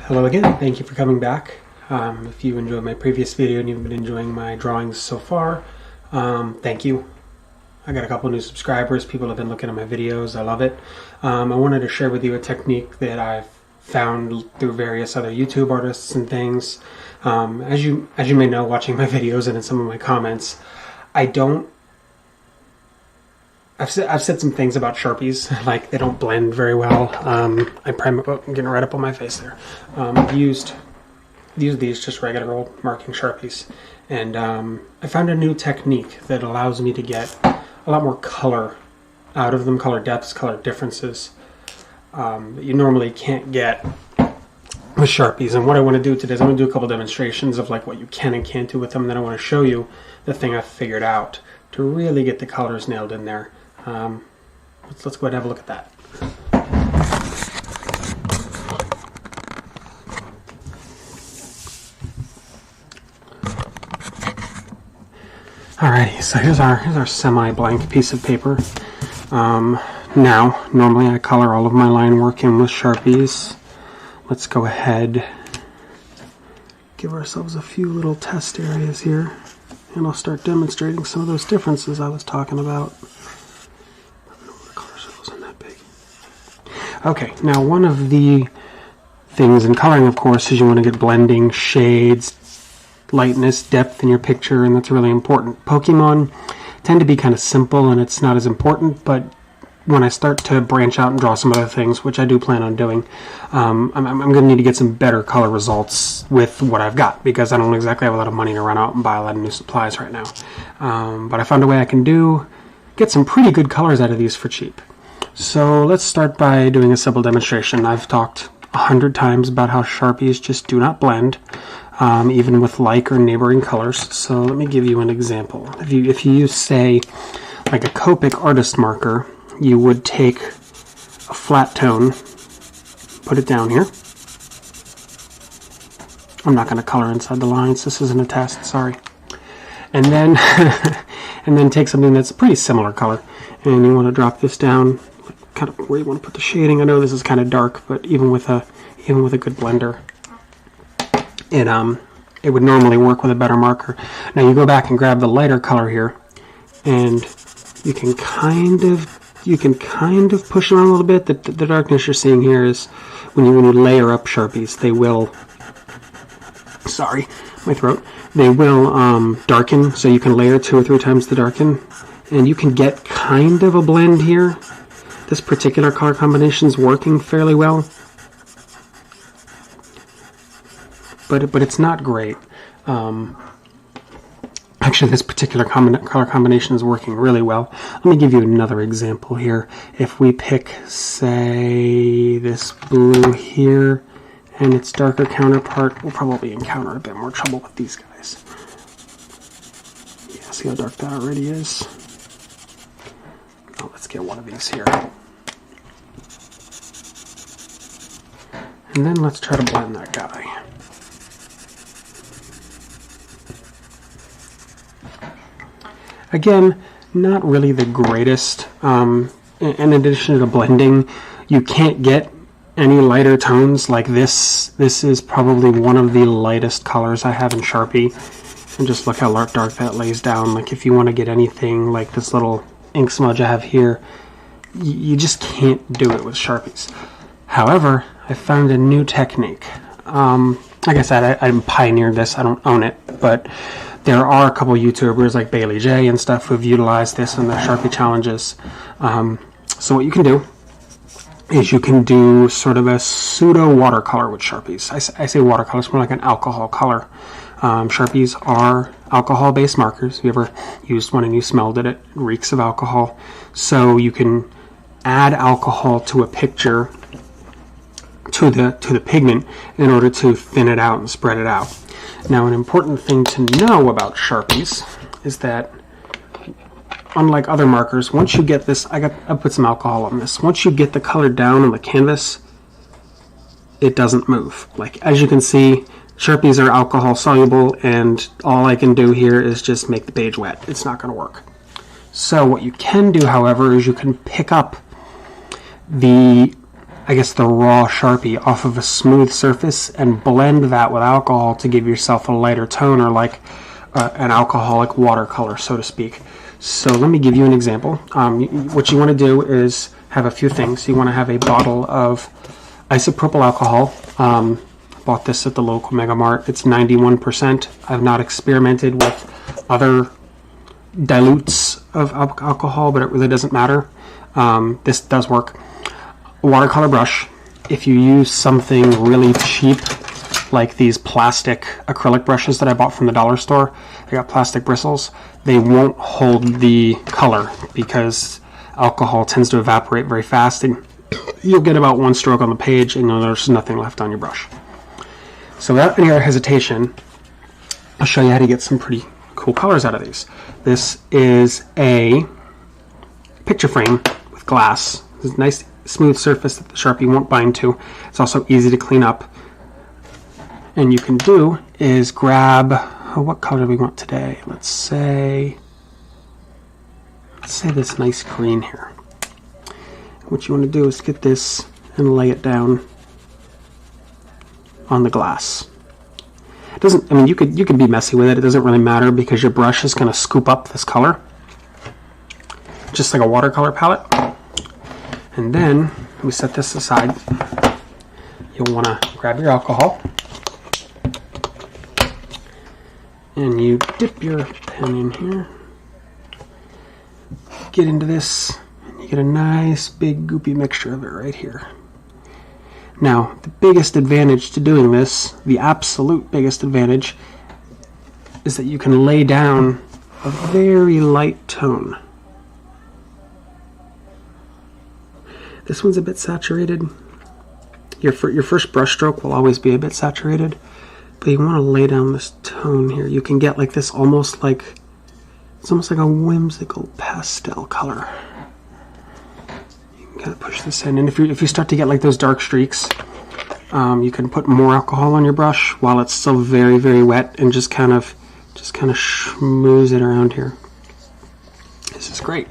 Hello again, thank you for coming back. If you enjoyed my previous video and you've been enjoying my drawings so far, thank you. I got a couple new subscribers, people have been looking at my videos, I love it. I wanted to share with you a technique that I've found through various other YouTube artists and things. As you may know, watching my videos and in some of my comments, I've said some things about Sharpies, like they don't blend very well. I'm getting right up on my face there. I've used these just regular old marking Sharpies, and I found a new technique that allows me to get a lot more color out of them, color depths, color differences that you normally can't get with Sharpies. And what I want to do today is I'm going to do a couple demonstrations of like what you can and can't do with them, and then I want to show you the thing I've figured out to really get the colors nailed in there. Let's go ahead and have a look at that. Alrighty, so here's our semi-blank piece of paper. Now, normally I color all of my line work in with Sharpies. Let's go ahead, give ourselves a few little test areas here, and I'll start demonstrating some of those differences I was talking about. Okay, now one of the things in coloring, of course, is you want to get blending, shades, lightness, depth in your picture, and that's really important. Pokemon tend to be kind of simple and it's not as important, but when I start to branch out and draw some other things, which I do plan on doing, I'm going to need to get some better color results with what I've got, because I don't exactly have a lot of money to run out and buy a lot of new supplies right now. But I found a way I can get some pretty good colors out of these for cheap. So let's start by doing a simple demonstration. I've talked 100 times about how Sharpies just do not blend, even with like or neighboring colors. So let me give you an example. If you use, say, like a Copic artist marker, you would take a flat tone, put it down here. I'm not going to color inside the lines. This isn't a test, sorry. And then and then take something that's a pretty similar color, and you want to drop this down kind of where you want to put the shading. I know this is kind of dark, but even with a good blender, it would normally work with a better marker. Now you go back and grab the lighter color here, and you can kind of push around a little bit. The darkness you're seeing here is when you layer up Sharpies, they will, sorry, my throat, they will darken, so you can layer 2 or 3 times the darken, and you can get kind of a blend here. This particular color combination is working fairly well, but it's not great. Actually, this particular color combination is working really well. Let me give you another example here. If we pick, say, this blue here and its darker counterpart, we'll probably encounter a bit more trouble with these guys. Yeah, see how dark that already is? Oh, let's get one of these here. And then let's try to blend that guy. Again, not really the greatest. In addition to blending, you can't get any lighter tones like this. This is probably one of the lightest colors I have in Sharpie. And just look how dark that lays down. Like if you want to get anything like this little ink smudge I have here, you just can't do it with Sharpies. However, I found a new technique. Like I said, I pioneered this. I don't own it, but there are a couple YouTubers like Bailey J and stuff who've utilized this in their Sharpie challenges. So what you can do is you can do sort of a pseudo watercolor with Sharpies. I say watercolor, it's more like an alcohol color. Sharpies are alcohol-based markers. If you ever used one and you smelled it, it reeks of alcohol. So you can add alcohol to a picture, to the pigment, in order to thin it out and spread it out. Now, an important thing to know about Sharpies is that, unlike other markers, once you get this, I put some alcohol on this. Once you get the color down on the canvas, it doesn't move. Like, as you can see, Sharpies are alcohol soluble, and all I can do here is just make the page wet. It's not going to work. So what you can do, however, is you can pick up the I guess, the raw Sharpie off of a smooth surface and blend that with alcohol to give yourself a lighter tone, or like an alcoholic watercolor, so to speak. So let me give you an example. What you want to do is have a few things. You want to have a bottle of isopropyl alcohol. Bought this at the local Mega Mart. It's 91%. I've not experimented with other dilutes of alcohol, but it really doesn't matter. This does work. A watercolor brush. If you use something really cheap, like these plastic acrylic brushes that I bought from the dollar store, they got plastic bristles, they won't hold the color because alcohol tends to evaporate very fast, and you'll get about one stroke on the page and there's nothing left on your brush. So without any other hesitation, I'll show you how to get some pretty cool colors out of these. This is a picture frame with glass. It's a nice smooth surface that the Sharpie won't bind to. It's also easy to clean up. And you can do is grab, what color do we want today? Let's say this nice green here. What you want to do is get this and lay it down on the glass. It doesn't, I mean, you could be messy with it. It doesn't really matter because your brush is going to scoop up this color, just like a watercolor palette. And then we set this aside. You'll want to grab your alcohol and you dip your pen in here, get into this, and you get a nice big goopy mixture of it right here. Now, the biggest advantage to doing this, the absolute biggest advantage, is that you can lay down a very light tone. This one's a bit saturated. Your first brush stroke will always be a bit saturated, but you want to lay down this tone here. You can get like this, it's almost like a whimsical pastel color. You can kind of push this in, and if you start to get like those dark streaks, you can put more alcohol on your brush while it's still very, very wet, and just kind of schmooze it around here. This is great.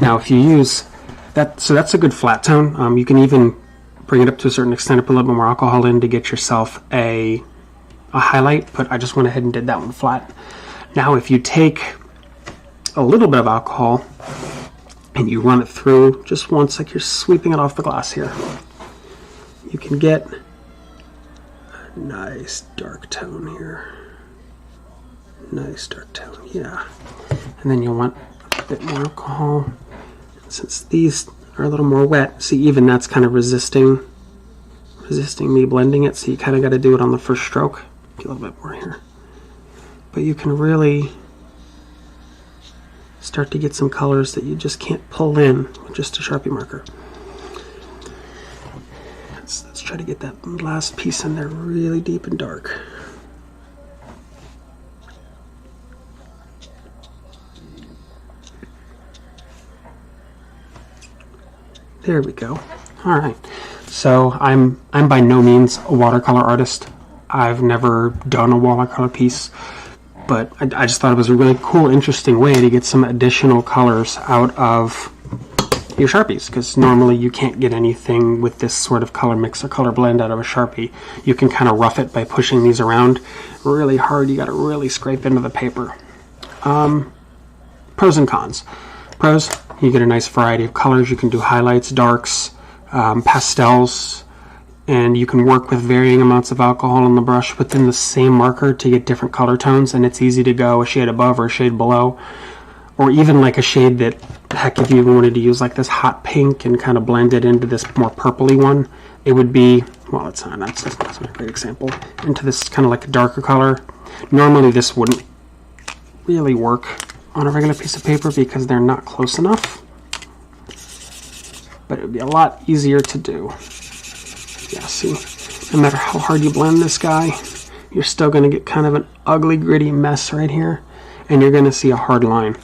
Now, if you use that, so that's a good flat tone. You can even bring it up to a certain extent, put a little bit more alcohol in to get yourself a highlight, but I just went ahead and did that one flat. Now, if you take a little bit of alcohol and you run it through just once, like you're sweeping it off the glass here, you can get a nice dark tone here. Nice dark tone, yeah. And then you'll want a bit more alcohol. Since these are a little more wet, see, even that's kind of resisting me blending it, so you kind of got to do it on the first stroke. Get a little bit more here. But you can really start to get some colors that you just can't pull in with just a Sharpie marker. Let's try to get that last piece in there really deep and dark. There we go. All right. So I'm by no means a watercolor artist. I've never done a watercolor piece, but I just thought it was a really cool, interesting way to get some additional colors out of your Sharpies, because normally you can't get anything with this sort of color mix or color blend out of a Sharpie. You can kind of rough it by pushing these around really hard. You got to really scrape into the paper. Pros and cons. Pros, you get a nice variety of colors. You can do highlights, darks, pastels, and you can work with varying amounts of alcohol on the brush within the same marker to get different color tones, and it's easy to go a shade above or a shade below, or even like a shade that, heck, if you even wanted to use like this hot pink and kind of blend it into this more purpley one, it would be, well, it's not, that's not a great example, into this kind of like a darker color. Normally this wouldn't really work on a regular piece of paper because they're not close enough, but it would be a lot easier to do. Yeah, see, no matter how hard you blend this guy, you're still going to get kind of an ugly, gritty mess right here, and you're going to see a hard line.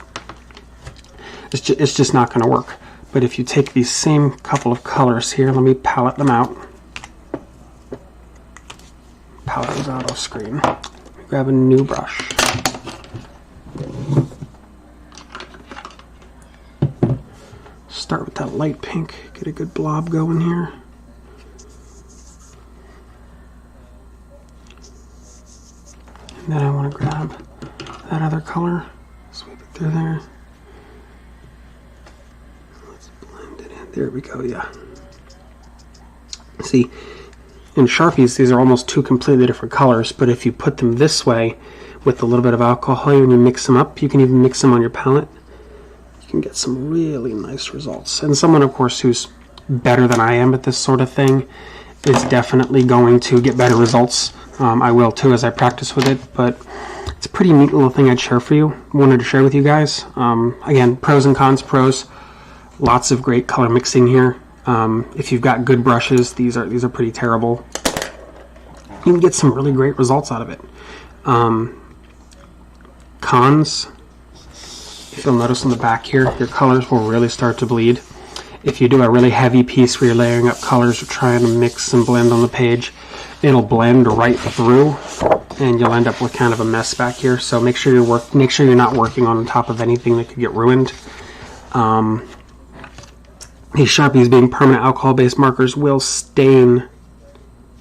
It's just not going to work. But if you take these same couple of colors here, let me palette them out. Palette those out off screen. Grab a new brush. Start with that light pink, get a good blob going here. And then I want to grab that other color, sweep it through there. Let's blend it in. There we go, yeah. See, in Sharpies, these are almost two completely different colors, but if you put them this way with a little bit of alcohol and you mix them up, you can even mix them on your palette, you can get some really nice results. And someone, of course, who's better than I am at this sort of thing is definitely going to get better results. I will too as I practice with it, but it's a pretty neat little thing I'd share for you. Wanted to share with you guys. Again, pros and cons. Pros, lots of great color mixing here. If you've got good brushes, these are pretty terrible. You can get some really great results out of it. Cons, if you'll notice on the back here, your colors will really start to bleed. If you do a really heavy piece where you're layering up colors or trying to mix and blend on the page, it'll blend right through and you'll end up with kind of a mess back here. So make sure you're not working on top of anything that could get ruined. These Sharpies, being permanent alcohol-based markers, will stain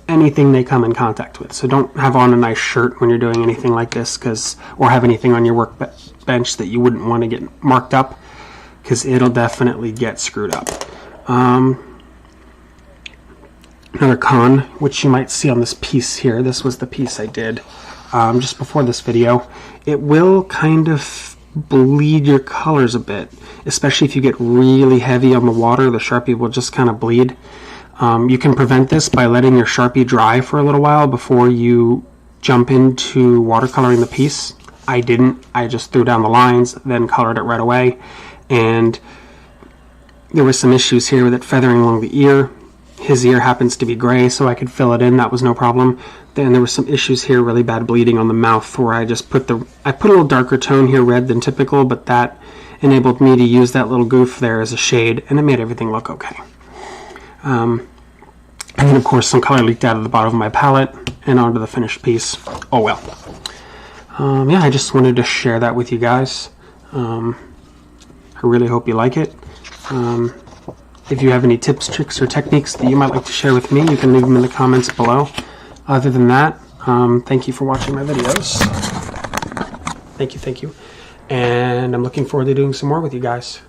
anything they come in contact with. So don't have on a nice shirt when you're doing anything like this, or have anything on your workbench that you wouldn't want to get marked up, because it'll definitely get screwed up. Another con, which you might see on this piece here, this was the piece I did just before this video, it will kind of bleed your colors a bit, especially if you get really heavy on the water. The Sharpie will just kind of bleed. You can prevent this by letting your Sharpie dry for a little while before you jump into watercoloring the piece. I didn't. I just threw down the lines, then colored it right away. And there were some issues here with it feathering along the ear. His ear happens to be gray, so I could fill it in. That was no problem. Then there were some issues here, really bad bleeding on the mouth, where I just put a little darker tone here, red than typical, but that enabled me to use that little goof there as a shade, and it made everything look okay. And then, of course, some color leaked out of the bottom of my palette and onto the finished piece. Oh well. Yeah, I just wanted to share that with you guys. I really hope you like it. If you have any tips, tricks, or techniques that you might like to share with me, you can leave them in the comments below. Other than that, thank you for watching my videos. Thank you. And I'm looking forward to doing some more with you guys.